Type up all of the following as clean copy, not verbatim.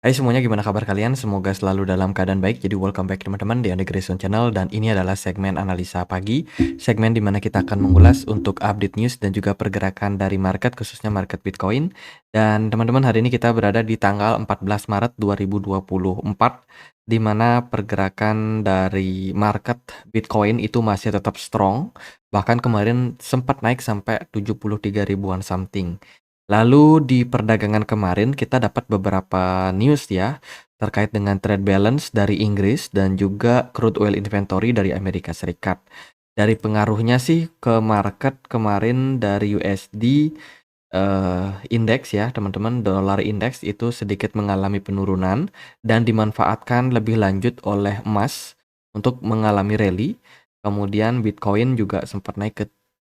Hai semuanya, gimana kabar kalian? Semoga selalu dalam keadaan baik. Jadi welcome back teman-teman di Andi Grayson Channel, dan ini adalah segmen analisa pagi, segmen di mana kita akan mengulas untuk update news dan juga pergerakan dari market, khususnya market Bitcoin. Dan teman-teman, hari ini kita berada di tanggal 14 Maret 2024, di mana pergerakan dari market Bitcoin itu masih tetap strong. Bahkan kemarin sempat naik sampai 73 ribuan something. Lalu di perdagangan kemarin kita dapat beberapa news ya terkait dengan trade balance dari Inggris dan juga crude oil inventory dari Amerika Serikat. Dari pengaruhnya sih ke market kemarin dari USD indeks ya teman-teman, dolar indeks itu sedikit mengalami penurunan dan dimanfaatkan lebih lanjut oleh emas untuk mengalami rally. Kemudian Bitcoin juga sempat naik ke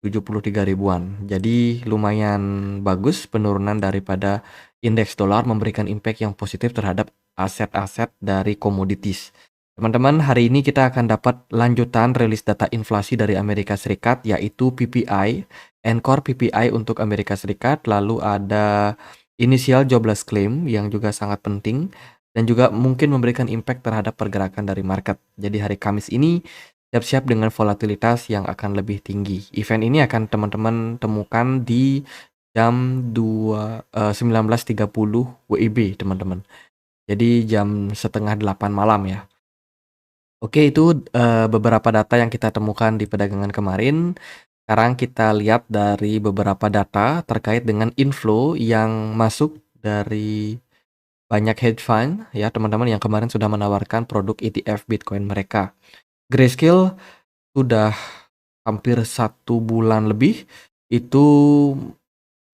73 ribuan. Jadi lumayan bagus penurunan daripada indeks dolar, memberikan impact yang positif terhadap aset-aset dari komoditis. Teman-teman, hari ini kita akan dapat lanjutan rilis data inflasi dari Amerika Serikat, yaitu PPI, Encore PPI untuk Amerika Serikat, lalu ada initial jobless claim yang juga sangat penting, dan juga mungkin memberikan impact terhadap pergerakan dari market. Jadi hari Kamis ini siap-siap dengan volatilitas yang akan lebih tinggi. Event ini akan teman-teman temukan di jam 19.30 WIB, teman-teman. Jadi jam setengah 8 malam ya. Oke, itu beberapa data yang kita temukan di perdagangan kemarin. Sekarang kita lihat dari beberapa data terkait dengan inflow yang masuk dari banyak hedge fund ya teman-teman, yang kemarin sudah menawarkan produk ETF Bitcoin mereka. Grayscale sudah hampir 1 bulan lebih itu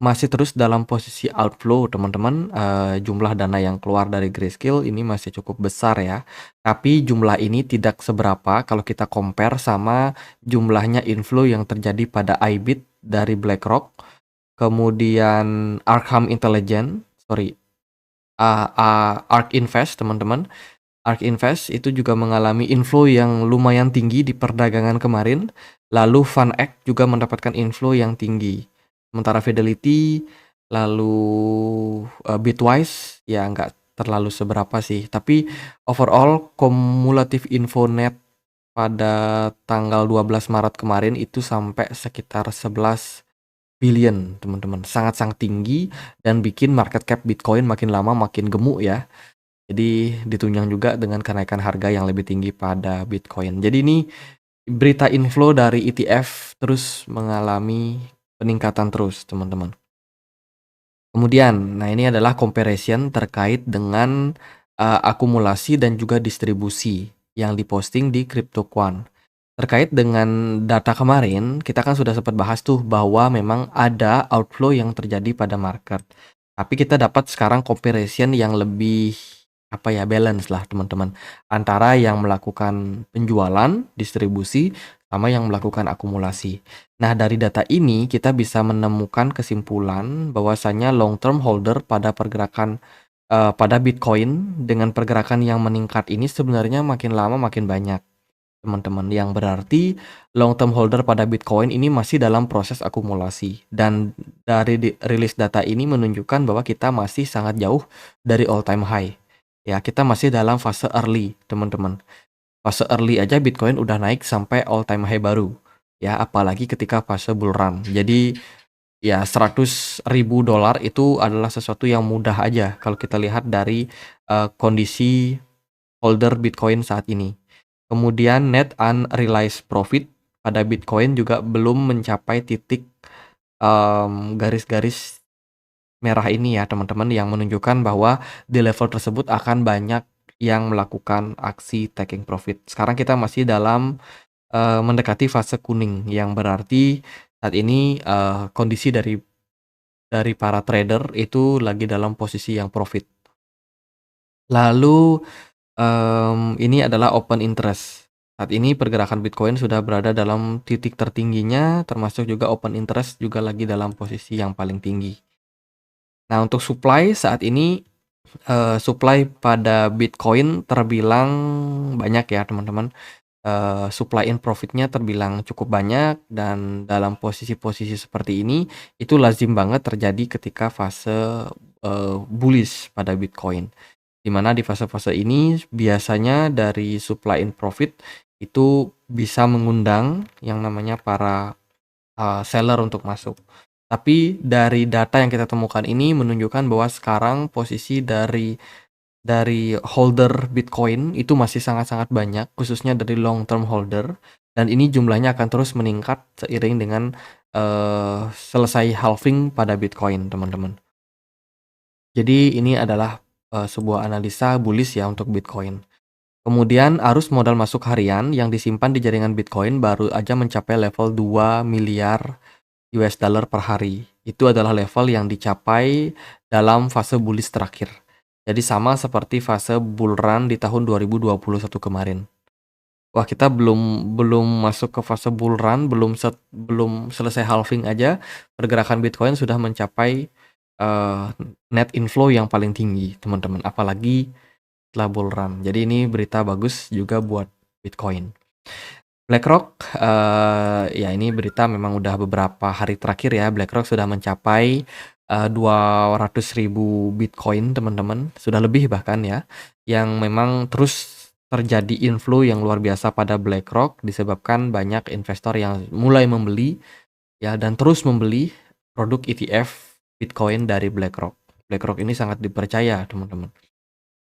masih terus dalam posisi outflow teman-teman. Jumlah dana yang keluar dari Grayscale ini masih cukup besar ya. Tapi jumlah ini tidak seberapa kalau kita compare sama jumlahnya inflow yang terjadi pada IBIT dari BlackRock, kemudian Arkham Intelligence, ARK Invest teman-teman. ARK Invest itu juga mengalami inflow yang lumayan tinggi di perdagangan kemarin. Lalu FunEck juga mendapatkan inflow yang tinggi. Sementara Fidelity, lalu Bitwise ya nggak terlalu seberapa sih. Tapi overall kumulatif info net pada tanggal 12 Maret kemarin itu sampai sekitar 11 billion teman-teman. Sangat-sangat tinggi dan bikin market cap Bitcoin makin lama makin gemuk ya. Jadi ditunjang juga dengan kenaikan harga yang lebih tinggi pada Bitcoin. Jadi ini berita inflow dari ETF terus mengalami peningkatan terus, teman-teman. Kemudian, nah ini adalah comparison terkait dengan akumulasi dan juga distribusi yang diposting di CryptoQuant. Terkait dengan data kemarin, kita kan sudah sempat bahas tuh bahwa memang ada outflow yang terjadi pada market. Tapi kita dapat sekarang comparison yang lebih balance lah teman-teman, antara yang melakukan penjualan, distribusi, sama yang melakukan akumulasi. Nah, dari data ini kita bisa menemukan kesimpulan bahwasanya long term holder pada pergerakan pada Bitcoin dengan pergerakan yang meningkat ini sebenarnya makin lama makin banyak, teman-teman. Yang berarti long term holder pada Bitcoin ini masih dalam proses akumulasi. Dan dari rilis data ini menunjukkan bahwa kita masih sangat jauh dari all time high. Ya, kita masih dalam fase early, teman-teman. Fase early aja Bitcoin udah naik sampai all time high baru. Ya, apalagi ketika fase bull run. Jadi ya 100.000 dolar itu adalah sesuatu yang mudah aja kalau kita lihat dari kondisi holder Bitcoin saat ini. Kemudian net unrealized profit pada Bitcoin juga belum mencapai titik garis-garis merah ini ya teman-teman, yang menunjukkan bahwa di level tersebut akan banyak yang melakukan aksi taking profit. Sekarang kita masih dalam mendekati fase kuning, yang berarti saat ini kondisi dari para trader itu lagi dalam posisi yang profit. Lalu ini adalah open interest. Saat ini pergerakan Bitcoin sudah berada dalam titik tertingginya, termasuk juga open interest juga lagi dalam posisi yang paling tinggi. Nah, untuk supply saat ini supply pada Bitcoin terbilang banyak ya teman-teman. Supply and profitnya terbilang cukup banyak, dan dalam posisi-posisi seperti ini itu lazim banget terjadi ketika fase bullish pada Bitcoin. Di mana di fase-fase ini biasanya dari supply and profit itu bisa mengundang yang namanya para seller untuk masuk. Tapi dari data yang kita temukan ini menunjukkan bahwa sekarang posisi dari holder Bitcoin itu masih sangat-sangat banyak, khususnya dari long term holder, dan ini jumlahnya akan terus meningkat seiring dengan selesai halving pada Bitcoin, teman-teman. Jadi ini adalah sebuah analisa bullish ya untuk Bitcoin. Kemudian arus modal masuk harian yang disimpan di jaringan Bitcoin baru aja mencapai level 2 miliar US dollar per hari. Itu adalah level yang dicapai dalam fase bullish terakhir. Jadi sama seperti fase bull run di tahun 2021 kemarin. Wah, kita belum belum masuk ke fase bull run, belum selesai halving aja, pergerakan Bitcoin sudah mencapai net inflow yang paling tinggi, teman-teman. Apalagi setelah bull run. Jadi ini berita bagus juga buat Bitcoin. BlackRock, ya ini berita memang udah beberapa hari terakhir ya, BlackRock sudah mencapai 200.000 Bitcoin, teman-teman. Sudah lebih bahkan ya, yang memang terus terjadi inflow yang luar biasa pada BlackRock disebabkan banyak investor yang mulai membeli ya dan terus membeli produk ETF Bitcoin dari BlackRock. BlackRock ini sangat dipercaya, teman-teman.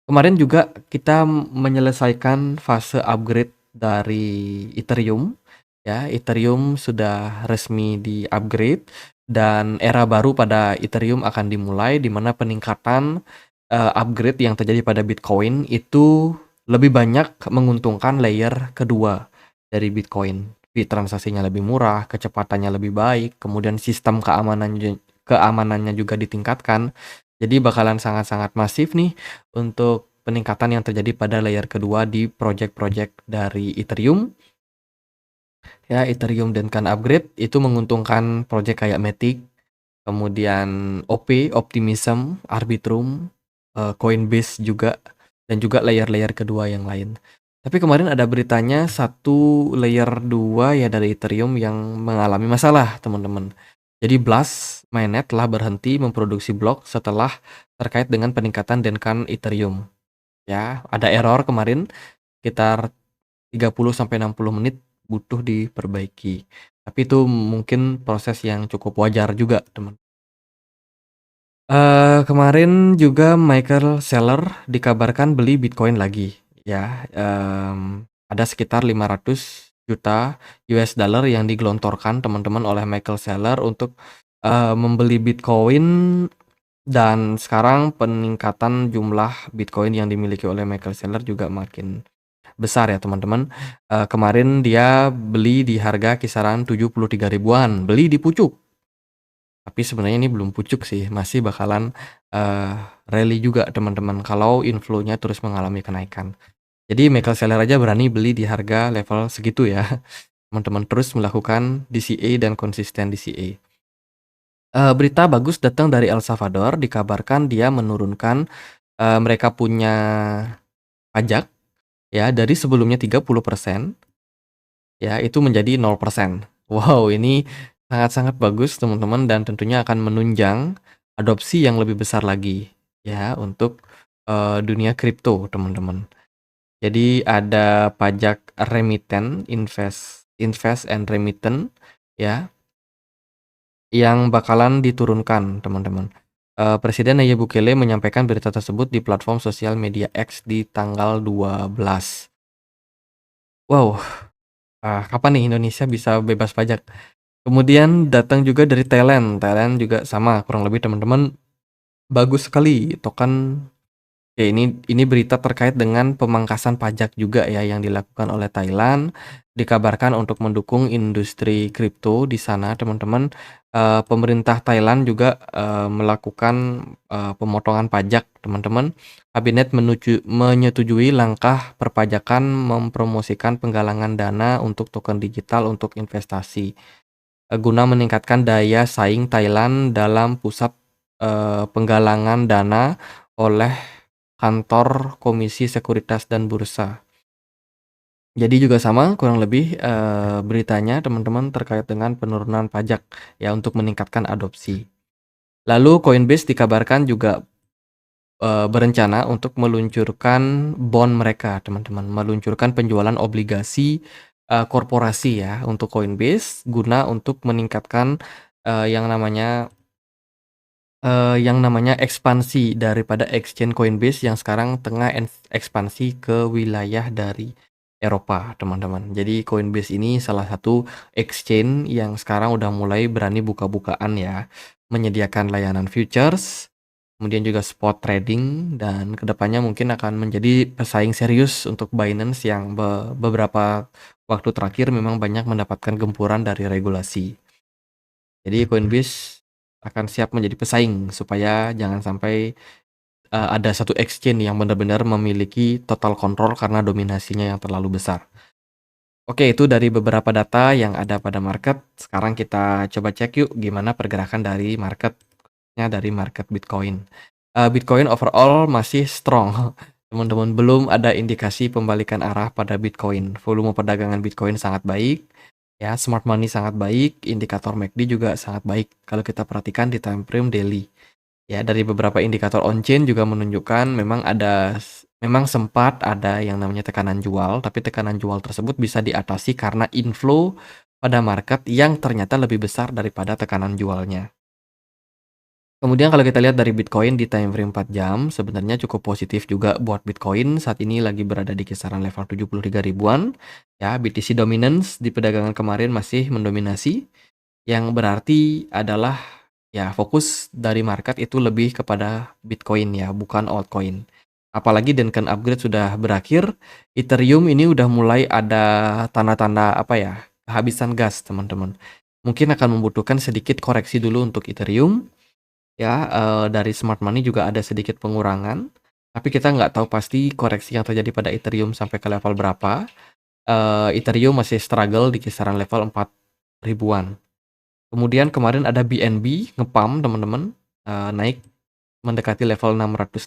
Kemarin juga kita menyelesaikan fase upgrade dari Ethereum ya. Ethereum sudah resmi di-upgrade dan era baru pada Ethereum akan dimulai di mana peningkatan upgrade yang terjadi pada Bitcoin itu lebih banyak menguntungkan layer kedua dari Bitcoin. Fee transaksinya lebih murah, kecepatannya lebih baik, kemudian sistem keamanannya juga ditingkatkan. Jadi bakalan sangat-sangat masif nih untuk peningkatan yang terjadi pada layer kedua di project-project dari Ethereum. Ya, Ethereum dan kan upgrade itu menguntungkan project kayak Matic, kemudian OP, Optimism, Arbitrum, Coinbase juga, dan juga layer-layer kedua yang lain. Tapi kemarin ada beritanya satu layer 2 ya dari Ethereum yang mengalami masalah, teman-teman. Jadi Blast mainnet telah berhenti memproduksi blok setelah terkait dengan peningkatan Denkan Ethereum. Ya, ada error kemarin sekitar 30 sampai 60 menit butuh diperbaiki. Tapi itu mungkin proses yang cukup wajar juga, teman. Kemarin juga Michael Saylor dikabarkan beli Bitcoin lagi ya, ada sekitar 500 juta US dollar yang digelontorkan teman-teman oleh Michael Saylor untuk membeli Bitcoin dan sekarang peningkatan jumlah Bitcoin yang dimiliki oleh Michael Saylor juga makin besar ya teman-teman. Kemarin dia beli di harga kisaran 73 ribuan, beli di pucuk. Tapi sebenarnya ini belum pucuk sih, masih bakalan rally juga teman-teman kalau inflow-nya terus mengalami kenaikan. Jadi Michael Saylor aja berani beli di harga level segitu ya. Teman-teman terus melakukan DCA dan konsisten DCA. Berita bagus datang dari El Salvador, dikabarkan dia menurunkan mereka punya pajak ya dari sebelumnya 30% ya itu menjadi 0%. Wow, ini sangat-sangat bagus teman-teman dan tentunya akan menunjang adopsi yang lebih besar lagi ya untuk dunia kripto, teman-teman. Jadi ada pajak remitten, invest and remittance ya yang bakalan diturunkan, teman-teman. Presiden Nayib Bukele menyampaikan berita tersebut di platform sosial media X di tanggal 12. Wow, kapan nih Indonesia bisa bebas pajak? Kemudian datang juga dari Thailand. Thailand juga sama kurang lebih teman-teman, bagus sekali token. Ya ini berita terkait dengan pemangkasan pajak juga ya yang dilakukan oleh Thailand. Dikabarkan untuk mendukung industri kripto di sana, teman-teman. Pemerintah Thailand juga melakukan pemotongan pajak, teman-teman. Kabinet menyetujui langkah perpajakan mempromosikan penggalangan dana untuk token digital untuk investasi guna meningkatkan daya saing Thailand dalam pusat penggalangan dana oleh kantor Komisi Sekuritas dan Bursa. Jadi juga sama kurang lebih beritanya teman-teman terkait dengan penurunan pajak ya untuk meningkatkan adopsi. Lalu Coinbase dikabarkan juga berencana untuk meluncurkan bond mereka, teman-teman. Meluncurkan penjualan obligasi, korporasi ya, untuk Coinbase, guna untuk meningkatkan, eee, yang namanya yang namanya ekspansi daripada exchange Coinbase yang sekarang tengah ekspansi ke wilayah dari Eropa, teman-teman. Jadi Coinbase ini salah satu exchange yang sekarang udah mulai berani buka-bukaan ya, menyediakan layanan futures, kemudian juga spot trading, dan kedepannya mungkin akan menjadi pesaing serius untuk Binance yang beberapa waktu terakhir memang banyak mendapatkan gempuran dari regulasi. Jadi Coinbase akan siap menjadi pesaing supaya jangan sampai, ada satu exchange yang benar-benar memiliki total kontrol karena dominasinya yang terlalu besar. Oke, itu dari beberapa data yang ada pada market. Sekarang kita coba cek yuk gimana pergerakan dari marketnya dari market Bitcoin. Bitcoin overall masih strong, teman-teman. Belum ada indikasi pembalikan arah pada Bitcoin. Volume perdagangan Bitcoin sangat baik, ya, smart money sangat baik, indikator MACD juga sangat baik kalau kita perhatikan di time frame daily. Ya, dari beberapa indikator on chain juga menunjukkan memang sempat ada yang namanya tekanan jual, tapi tekanan jual tersebut bisa diatasi karena inflow pada market yang ternyata lebih besar daripada tekanan jualnya. Kemudian kalau kita lihat dari Bitcoin di time frame 4 jam, sebenarnya cukup positif juga buat Bitcoin. Saat ini lagi berada di kisaran level 73 ribuan. Ya, BTC dominance di perdagangan kemarin masih mendominasi, yang berarti adalah ya fokus dari market itu lebih kepada Bitcoin ya, bukan altcoin. Apalagi Denken upgrade sudah berakhir, Ethereum ini udah mulai ada tanda-tanda apa ya, kehabisan gas, teman-teman. Mungkin akan membutuhkan sedikit koreksi dulu untuk Ethereum. Ya, dari smart money juga ada sedikit pengurangan, tapi kita nggak tahu pasti koreksi yang terjadi pada Ethereum sampai ke level berapa. Ethereum masih struggle di kisaran level 4 ribuan. Kemudian kemarin ada BNB nge-pump, teman-teman, naik mendekati level $600.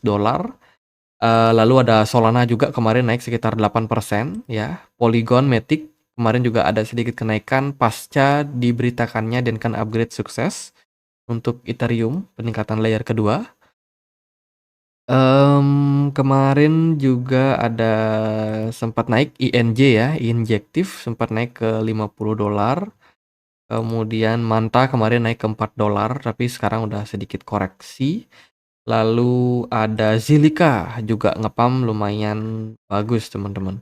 Lalu ada Solana juga kemarin naik sekitar 8% ya. Polygon, Matic kemarin juga ada sedikit kenaikan pasca diberitakannya Denkan upgrade sukses untuk Ethereum, peningkatan layer kedua. Kemarin juga ada sempat naik INJ ya, Injective sempat naik ke $50. Kemudian Manta kemarin naik ke $4, tapi sekarang udah sedikit koreksi. Lalu ada Zilliqa juga ngepam lumayan bagus, teman-teman.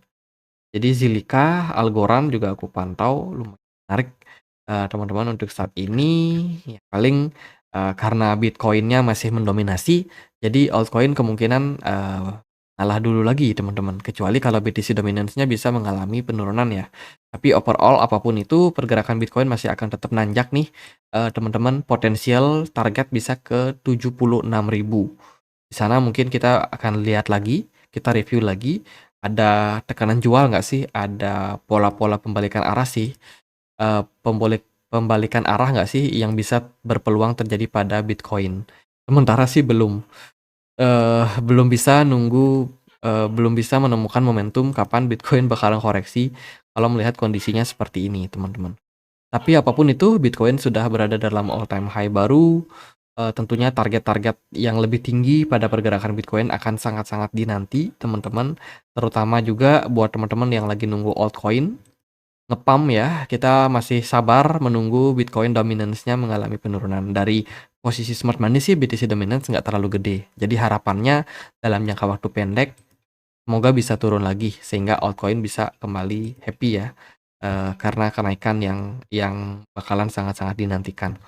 Jadi Zilliqa, Algorand juga aku pantau lumayan menarik, teman-teman, untuk saat ini. Ya paling, karena Bitcoin-nya masih mendominasi, jadi altcoin kemungkinan, ngalah dulu lagi, teman-teman. Kecuali kalau BTC dominance-nya bisa mengalami penurunan ya. Tapi overall apapun itu pergerakan Bitcoin masih akan tetap nanjak nih, teman-teman. Potensial target bisa ke 76.000. Di sana mungkin kita akan lihat lagi, kita review lagi, ada tekanan jual nggak sih? Ada pola-pola pembalikan arah sih, pembalikan arah nggak sih yang bisa berpeluang terjadi pada Bitcoin? Sementara sih belum bisa belum bisa menemukan momentum kapan Bitcoin bakalan koreksi kalau melihat kondisinya seperti ini, teman-teman. Tapi apapun itu, Bitcoin sudah berada dalam all time high baru. Tentunya target-target yang lebih tinggi pada pergerakan Bitcoin akan sangat-sangat dinanti, teman-teman. Terutama juga buat teman-teman yang lagi nunggu altcoin, ngepam ya, kita masih sabar menunggu Bitcoin dominance-nya mengalami penurunan. Dari posisi smart money sih BTC dominance nggak terlalu gede. Jadi harapannya dalam jangka waktu pendek, semoga bisa turun lagi sehingga altcoin bisa kembali happy ya, karena kenaikan yang bakalan sangat-sangat dinantikan.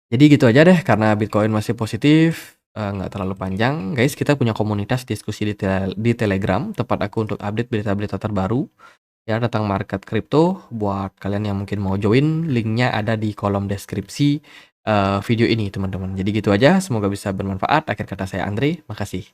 Jadi gitu aja deh, karena Bitcoin masih positif, nggak terlalu panjang. Guys, kita punya komunitas diskusi di Telegram, tempat aku untuk update berita-berita terbaru ya tentang market kripto. Buat kalian yang mungkin mau join, linknya ada di kolom deskripsi video ini, teman-teman. Jadi gitu aja, semoga bisa bermanfaat. Akhir kata saya Andre, makasih.